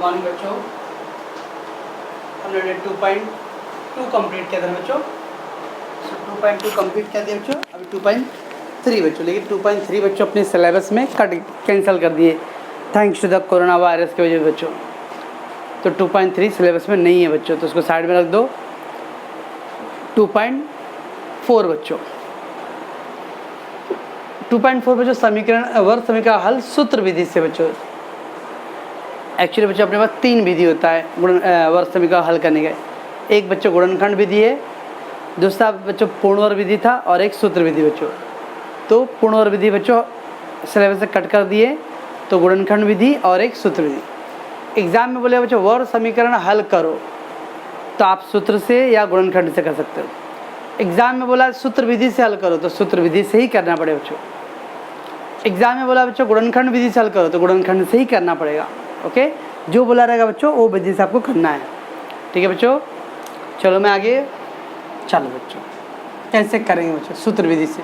Morning बच्चों। हमने 2.2 complete किया था बच्चों। 2.2 कंप्लीट किया दिया बच्चों। अभी 2.3 बच्चों, लेकिन 2.3 बच्चों अपने सिलेबस में कैंसिल कर दिए thanks to the corona virus की वजह से बच्चों। तो 2.3 सिलेबस में नहीं है बच्चों, तो उसको साइड में रख दो। 2.4 बच्चों, 2.4 बच्चों समीकरण वर्ग समीकरण हल सूत्र विधि से बच्चों। एक्चुअली बच्चों अपने पास 3 विधि होता है वर्ग समीकरण हल करने का। एक बच्चों गुणनखंड विधि है, दूसरा बच्चों पूर्णवर्ग विधि था, और एक सूत्र विधि बच्चों। तो पूर्णवर्ग विधि बच्चों सिलेबस से कट कर दिए, तो गुणनखंड विधि और एक सूत्र विधि। एग्जाम में बोले बच्चों वर्ग समीकरण हल करो, तो आप सूत्र से या गुणनखंड से कर सकते हो। एग्जाम में बोला सूत्र विधि से हल करो, तो सूत्र विधि से ही करना पड़ेगा बच्चों। एग्जाम में बोला बच्चों गुणनखंड विधि से हल करो, तो गुणनखंड से ही करना पड़ेगा। ओके, जो बोला रहेगा बच्चों वो विधि से आपको करना है। ठीक है बच्चों, चलो मैं आगे। चलो बच्चों कैसे करेंगे बच्चों सूत्र विधि से।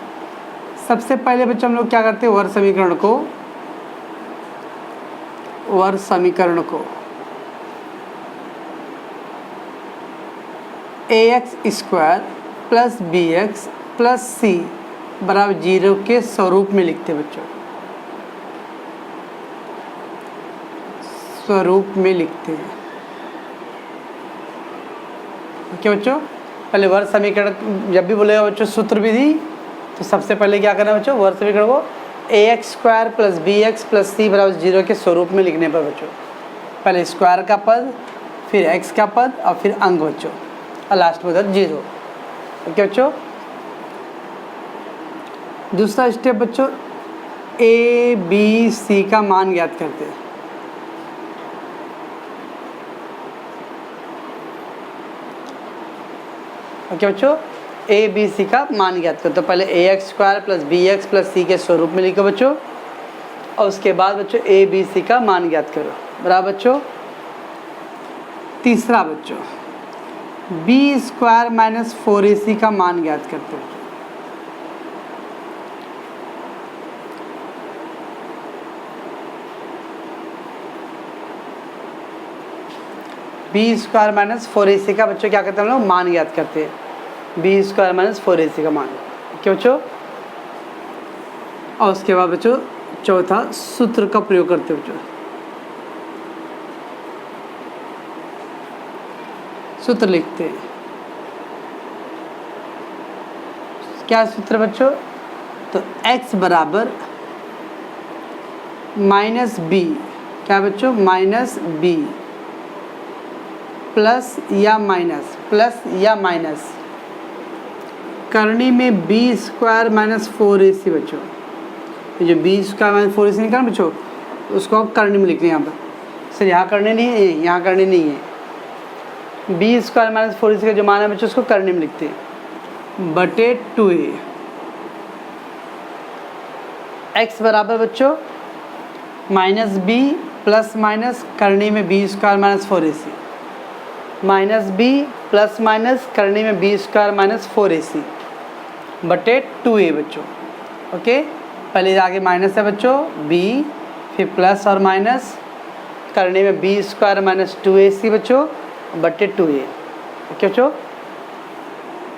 सबसे पहले बच्चों हम लोग क्या करते हैं, वर्ग समीकरण को ax² + bx + c बराबर 0 के स्वरूप में लिखते हैं बच्चों। स्वरूप में लिखते हैं। ओके बच्चों, पहले वर्ग समीकरण जब भी बोलेगा बच्चों सूत्र विधि, तो सबसे पहले क्या करना है बच्चों, वर्ग समीकरण को ax² + bx + c बराबर 0 के स्वरूप में लिखने पर बच्चों पहले स्क्वायर का पद, फिर x का पद और फिर अंक बच्चों, और लास्ट में 0। ओके बच्चों, दूसरा स्टेप बच्चों a b c का मान ज्ञात करते हैं। ओके बच्चों, a b c का मान ज्ञात करो, तो पहले ax² + bx + c के स्वरूप में लिखो बच्चों, और उसके बाद बच्चों a b c का मान ज्ञात करो। बराबर बच्चों। तीसरा बच्चों b² - 4ac का मान ज्ञात करते हैं। b² - 4ac का बच्चों क्या करते हैं हम लोग, मान ज्ञात करते हैं। b² - 4ac का मान। क्यों बच्चों, और उसके बाद बच्चों चौथा सूत्र का प्रयोग करते हैं बच्चों। सूत्र लिखते हैं। क्या सूत्र बच्चों, तो x बराबर -b, क्या बच्चों, -b प्लस या माइनस करनी में b² - 4ac बच्चों। ये जो b² - 4ac निकाल बच्चों, उसको आप करनी में लिखते हैं। यहाँ पर सर यहाँ करनी नहीं है, यहाँ करनी नहीं है। b² - 4ac का जो मान है बच्चों उसको करनी में लिखते हैं बटे 2a। x बराबर बच्चों -b प्लस माइनस करनी में b² - 4ac, -b plus minus करनी में b² - 4ac बटे 2a बच्चों। ओके, पहले आगे माइनस है बच्चों b, फिर प्लस और माइनस करने में b² - 2ac बच्चों बटे 2a। ओके बच्चों,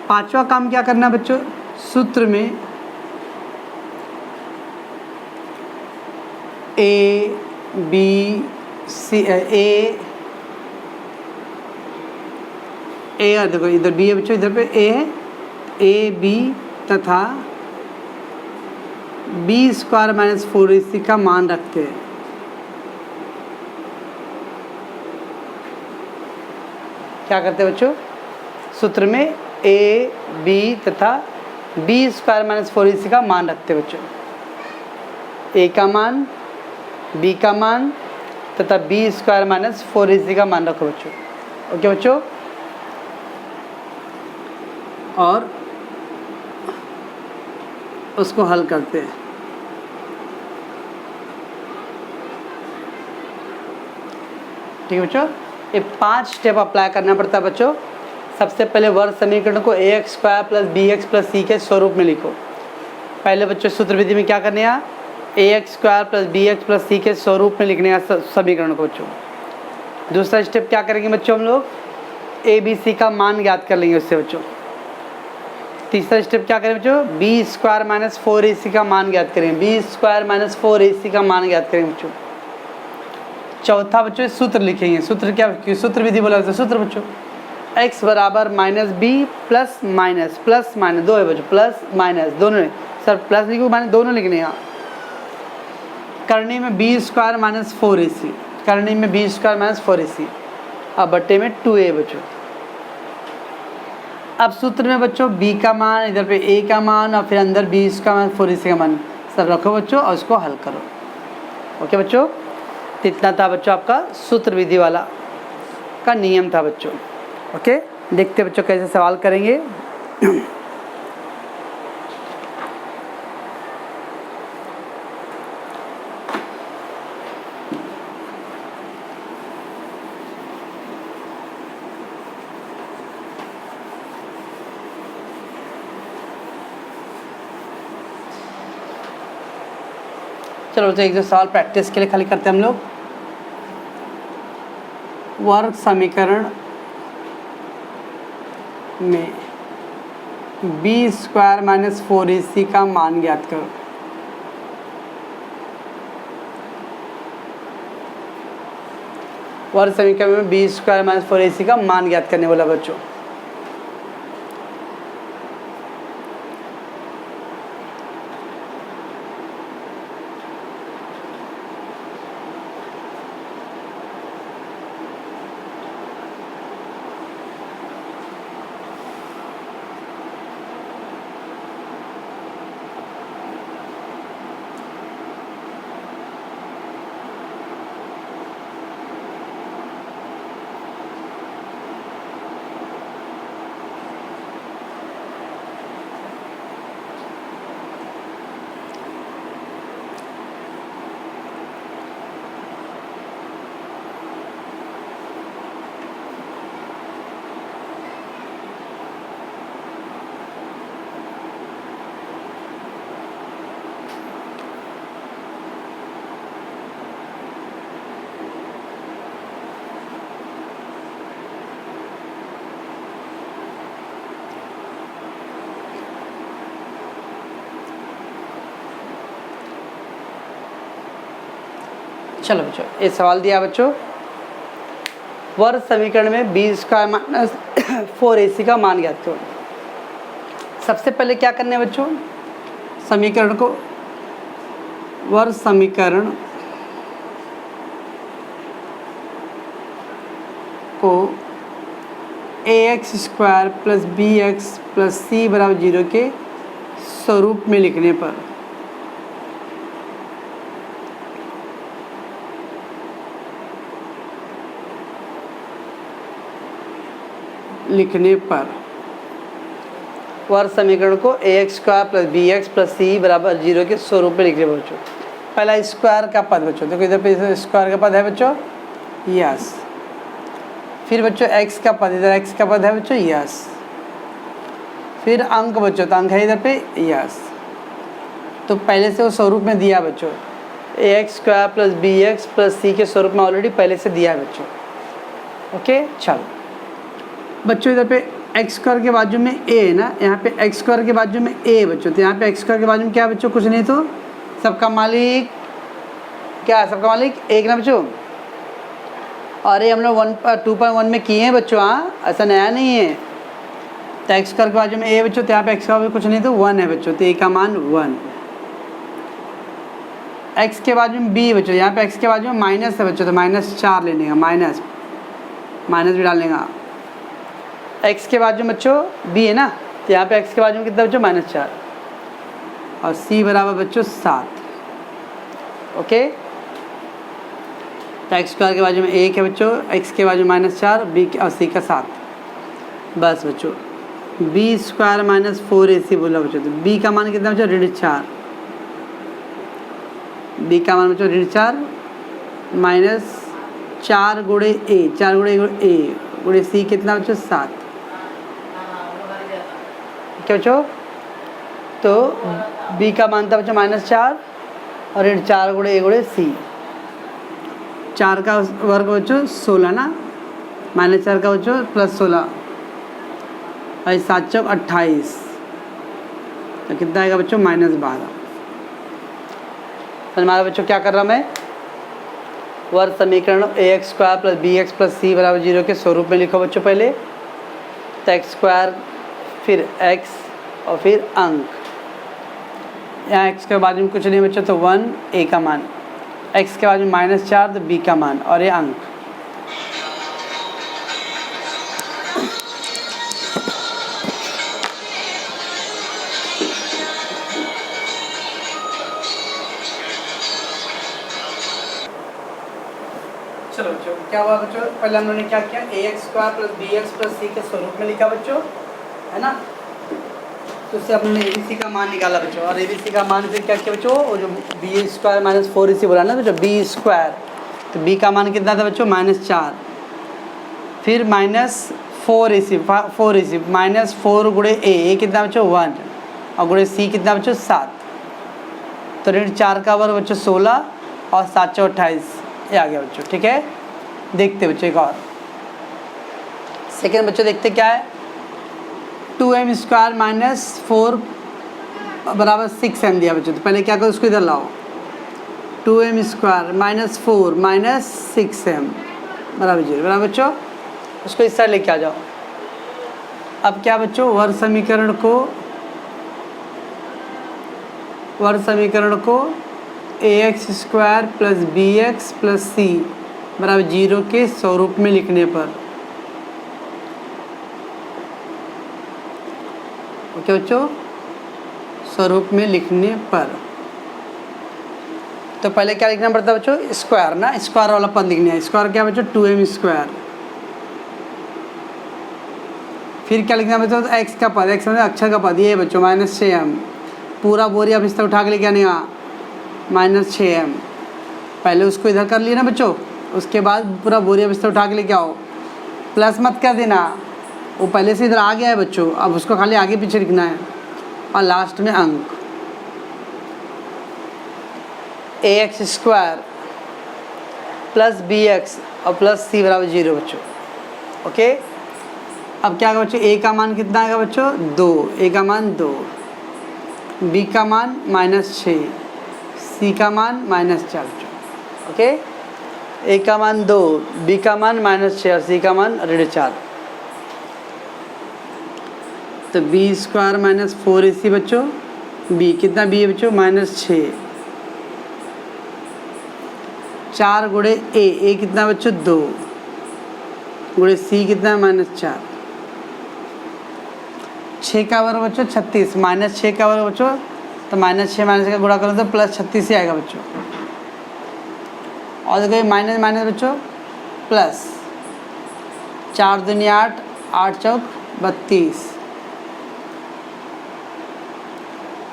पांचवा काम क्या करना है बच्चों, सूत्र में a b c a देखो इधर b है बच्चों, इधर पे a है, a b तथा b² - 4ac का मान रखते हैं। क्या करते हैं बच्चों, सूत्र में a b तथा b² - 4ac का मान रखते हैं बच्चों। a का मान, b का मान तथा b² - 4ac का मान रखो बच्चों। ओके बच्चों, और उसको हल करते हैं। ठीक है बच्चों, ये 5 स्टेप अप्लाई करना पड़ता है बच्चों। सबसे पहले वर्ग समीकरण को ax² + bx + c के स्वरूप में लिखो। पहले बच्चों सूत्र विधि में क्या करने हैं, ax² + bx + c के स्वरूप में लिखने का समीकरण को बच्चों। दूसरा स्टेप क्या करेंगे बच्चों, हम लोग ए बी सी का मान ज्ञात कर लेंगे उससे बच्चों। तीसरा स्टेप क्या करें बच्चों, बी स्क्वायर माइनस 4ac का मान ज्ञात करेंगे, बी स्क्वायर माइनस 4ac का मान ज्ञात करेंगे बच्चों। चौथा बच्चों सूत्र लिखेंगे, सूत्र क्या, सूत्र विधि बोला जाता है, सूत्र बच्चों x बराबर माइनस बी प्लस माइनस दो है बच्चों, प्लस माइनस दोनों, सर प्लस लिखो माइनस दोनों लिखने यहाँ। करनी में बी स्क्वायर माइनस 4ac, करनी में बी स्क्वायर माइनस 4ac, अब बट्टे में 2a बच्चों। अब सूत्र में बच्चों b का मान, इधर पे a का मान और फिर अंदर b स्क्वायर माइनस 4ac का मान सब रखो बच्चों और उसको हल करो। ओके बच्चों, तो इतना था बच्चों आपका सूत्र विधि वाला का नियम था बच्चों। ओके, देखते बच्चों कैसे सवाल करेंगे। चलो बच्चों एक दो सवाल प्रैक्टिस के लिए खाली करते हैं हम लोग। वर्ग समीकरण में बी स्क्वायर माइनस 4ac का मान ज्ञात करो। वर्ग समीकरण में बी स्क्वायर माइनस 4ac का मान ज्ञात करने वाला बच्चों। चलो बच्चों ये सवाल दिया बच्चों, वर्ग समीकरण में बी स्क्वायर माइनस 4ac का मान ज्ञात करो। सबसे पहले क्या करने हैं बच्चों, समीकरण को, वर्ग समीकरण को ax square plus bx plus c बराबर 0 के स्वरूप में लिखने पर वर्ग समीकरण को ax square plus bx plus c बराबर 0 के स्वरूप में लिखने बच्चों। पहला स्क्वायर का पद बच्चों, देखो इधर पे स्क्वायर का पद है बच्चों, यस। फिर बच्चों x का पद, इधर x का पद है बच्चों, यस। फिर अंक बच्चों, तो अंक है इधर पे, यस। तो पहले से वो स्वरूप में दिया बच्चों, ax square plus bx plus c के स्वरूप में ऑलरेडी पहले से दिया है बच्चों। ओके, चलो बच्चों इधर पे एक्स स्क्वायर के बाजू में a है ना, यहाँ पे एक्स स्क्वायर के बाजू में a बच्चों, तो यहाँ पे एक्स स्क्वायर के बाजू में क्या बच्चों, कुछ नहीं तो सबका मालिक क्या है, सबका मालिक एक ना बच्चों। और ये हम लोग 2.1 में किए हैं बच्चों, हाँ ऐसा नया नहीं है। तो एक्स स्क्वायर के बाजू में a बच्चों, तो यहाँ पे एक्स स्क्वायर कुछ नहीं तो 1 है बच्चों, तो a का मान 1। एक्स के बाजू में b बच्चों, यहाँ पे एक्स के बाजू में माइनस है बच्चों, तो -4 लेने का, माइनस भी डालने का। x के बाजू में बच्चों b है ना, तो यहाँ पे x के बाजू में कितना बच्चों, -4 और c बराबर बच्चों 7। ओके, तो एक्स स्क्वायर के बाजू में 1 है बच्चों, x के बाजू में -4, b और c का 7। बस बच्चों b स्क्वायर माइनस 4ac बोला बच्चों, तो b का मान कितना बच्चों, -4। b का मान बच्चों -4 माइनस 4 गुणे a, 4 गुणे a गुणे c कितना बच्चों, 7। क्या बच्चों, तो b का मान था बच्चों -4 और 4 गुणे a गुणे c। 4 का वर्ग बच्चों 16 ना, -4 का बच्चों +16 और 7 चौक 28, तो कितना आएगा बच्चों -12। तो हमारा बच्चों क्या कर रहा मैं, वर्ग समीकरण ax² + bx + c = 0 के स्वरूप में लिखो बच्चों। पहले तो x² फिर x और फिर अंक, यहाँ x के बाद में कुछ नहीं बच्चों तो 1 a का मान, x के बाद में -4 तो b का मान और ये अंक। चलो बच्चों क्या हुआ बच्चों, पहले हम लोगों ने क्या किया, ax² + bx + c के स्वरूप में लिखा बच्चों, है ना। तो उससे हमने ABC का मान निकाला बच्चों, और ABC का मान फिर क्या किया बच्चों, वो जो b² - 4ac बोला ना बच्चों, b², तो b का मान कितना था बच्चों -4, फिर -4ac -4 गुणे a कितना बच्चों 1 और गुणे c कितना बच्चों 7, तो -4 का वर्ग बच्चों 16 और 7 चौक 28 ये आ गया बच्चों। ठीक है, देखते बच्चों एक और सेकेंड बच्चों, देखते क्या है, 2m² - 4 = 6m दिया बच्चों। तो पहले क्या करो, उसको इधर लाओ, 2m² - 4 - 6m = 0 बराबर बच्चों, उसको इस साइड लेके आ जाओ। अब क्या बच्चों, वर्ग समीकरण को ax² + bx + c = 0 के स्वरूप में लिखने पर, ओके बच्चों, स्वरूप में लिखने पर, तो पहले क्या लिखना पड़ता है बच्चों, स्क्वायर ना, स्क्वायर वाला पद लिखना है। स्क्वायर क्या बच्चों 2m², फिर क्या लिखना बच्चों, x का पद, x मतलब अक्षर का पद, ये बच्चों -6m, पूरा बोरी अब इस तरह उठा के लेके आने का -6m, पहले उसको इधर कर लिया ना बच्चों, उसके बाद पूरा बोरी अब इस तरह उठा के लेके आओ, प्लस मत कर देना, वो पहले से इधर आ गया है बच्चों, अब उसको खाली आगे पीछे लिखना है, और लास्ट में अंक ax² + bx और +c = 0 बच्चों। ओके, अब क्या होगा बच्चों, a का मान कितना आएगा बच्चों 2, a का मान 2, b का मान -6, c का मान -4 बच्चों। ओके, a का मान 2, b का मान -6 और c का मान 4, तो b² - 4ac बच्चों, b कितना b है बच्चों -6, 4 गुणे a कितना बच्चों 2 गुणे c कितना -4, 6 का वर्ग बच्चों 36, -6 का वर्ग बच्चों, तो -6 का गुणा करो तो +36 ही आएगा बच्चों, और देखो माइनस माइनस बच्चों प्लस, 4 दूनी 8, 8 चौक 32,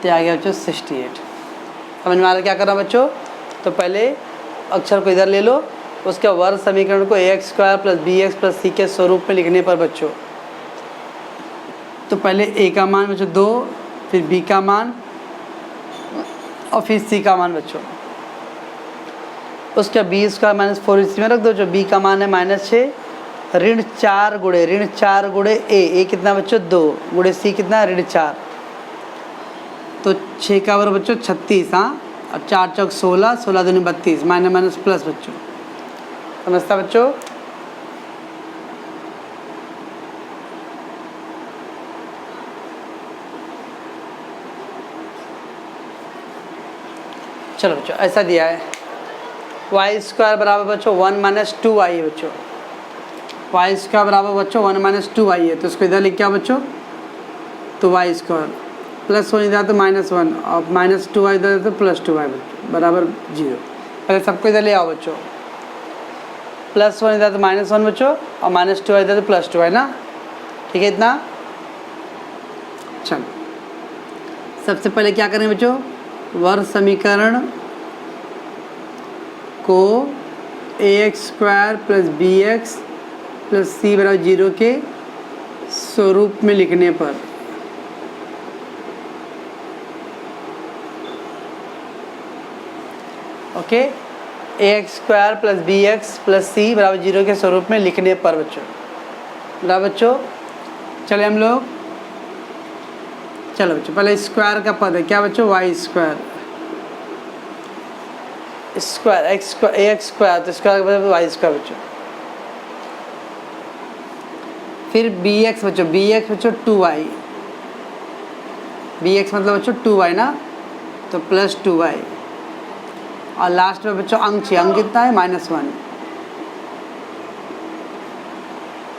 तो आ गया बच्चों 68। अब हमारा क्या करना बच्चों, तो पहले अक्षर को इधर ले लो, उसके वर्ग समीकरण को ax² + bx + c के स्वरूप में लिखने पर बच्चों, तो पहले a का मान बच्चों 2, फिर b का मान और फिर c का मान बच्चों, उसका b² - 4ac में रख दो, जो b का मान है -6, -4 गुणे a कितना बच्चों 2 गुणे c कितना -4, तो 6 का वर्ग बच्चों 36, हाँ, और 4 चौक 16, 16 दूनी 32, माइनस प्लस बच्चों, समझता बच्चों। चलो बच्चों ऐसा दिया है, y² बराबर बच्चों 1 - 2y है बच्चों, y² बराबर बच्चों 1 - 2y है, तो इसको इधर लिख के आओ बच्चों, तो y² +1 इधर तो -1 और -2y इधर तो +2y बराबर 0। पहले सबको इधर ले आओ बच्चों, +1 इधर तो -1 बच्चों और -2y इधर तो +2y ना, ठीक है इतना। चलो सबसे पहले क्या करें बच्चों, वर्ग समीकरण को ax² + bx + c = 0 के स्वरूप में लिखने पर, ओके, ax² + bx + c = 0 के स्वरूप में लिखने पर बच्चों, बराबर बच्चों। चले हम लोग, चलो बच्चों पहले स्क्वायर का पद है क्या बच्चों, y² स्क्वायर ax² तो स्क्वायर का पद y² बच्चों। फिर bx बच्चों, bx बच्चों 2y, bx मतलब बच्चों 2y ना, तो प्लस 2y, और लास्ट में बच्चों अंक चाहिए, अंक कितना है -1।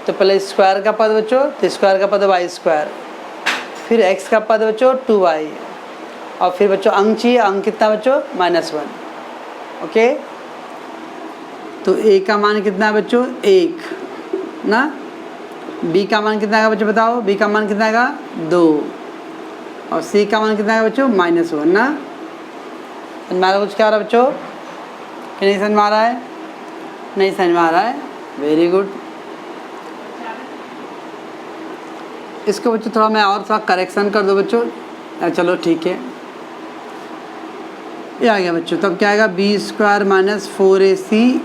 तो पहले स्क्वायर का पद बच्चों, तो स्क्वायर का पद y², फिर x का पद बच्चों 2y, और फिर बच्चों अंक चाहिए, अंक कितना बच्चों -1। ओके, तो a का मान कितना है बच्चों 1 ना, b का मान कितना है बच्चों बताओ, b का मान कितना है 2, और c का मान कितना है बच्चों -1 ना। समझ में आ रहा कुछ क्या हो रहा है बच्चों, कि नहीं समझ में आ रहा है, नहीं समझ में आ रहा है, वेरी गुड। इसको बच्चों थोड़ा मैं और थोड़ा करेक्शन कर दो बच्चों, चलो ठीक है, ये आ गया बच्चों। तब क्या आएगा b² - 4ac,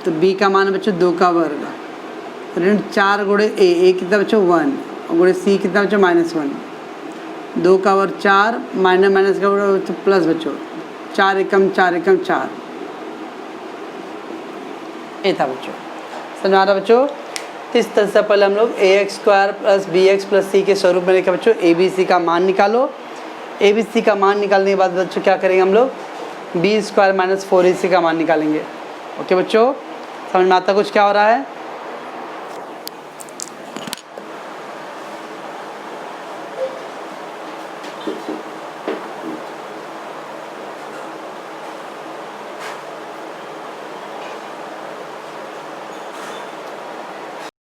तो b का मान बच्चों 2 का वर्ग, ऋण 4 × a कितना बच्चों 1, और × c कितना बच्चों -1, 2 का वर्ग 4, माइनस का वर्ग प्लस बच्चों 4 एकम 4 एकम 4, ये था बच्चों। समझ आ रहा बच्चों। तो इस तरह से पहले हम लोग ax² + bx + c के स्वरूप में लिखा बच्चों, abc का मान निकालो। abc का मान निकालने के बाद बच्चों क्या करेंगे हम लोग, b² - 4ac का मान निकालेंगे। ओके बच्चों, समझ में आता कुछ क्या हो रहा है।